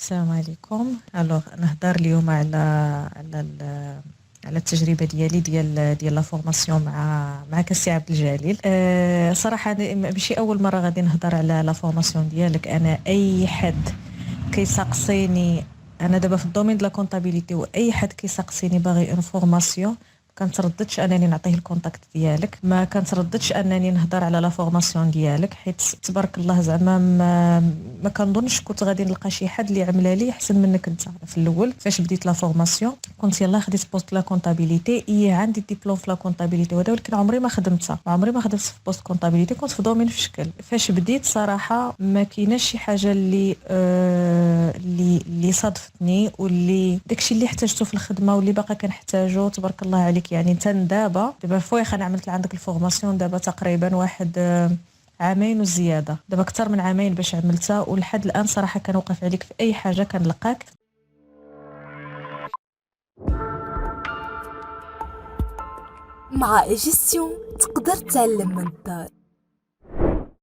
السلام عليكم. الوغ نهضر اليوم على على التجربه ديالي ديال لا فورماسيون معك السي عبد الجليل. صراحه ماشي اول مره غادي نهضر على لا فورماسيون ديالك. انا اي حد كيسقسيني، انا دابا في الدومين دو لا كونطابيليتي، واي حد كيسقسيني باغي انفورماسيون كنترددش انني نعطيه الكونتاكت ديالك، ما كنترددش انني نهضر على لا فورماسيون ديالك، حيت تبارك الله زعما ما كنظنش كنت غادي نلقى شي حد اللي عملها لي احسن منك انت. في الاول فاش بديت لا فورماسيون كنت يلاه خديت بوست لا كونطابيليتي، عندي ديبلوم في لا كونطابيليتي وهذا، ولكن عمري ما خدمتها، في بوست كونطابيليتي، كنت في دومين في شكل. فاش بديت صراحه ما كايناش شي حاجه اللي صادفتني، واللي داكشي اللي احتاجته في الخدمه واللي باقا كنحتاجو تبارك الله عليك. يعني انت دابا فويخ انا عملت عندك الفورماسيون دابا تقريبا واحد عامين وزياده، دابا اكثر من عامين باش عملتها، ولحد الان صراحه كنوقف عليك في اي حاجه كنلقاك. مع ايجيستيون تقدر تعلم من الدار.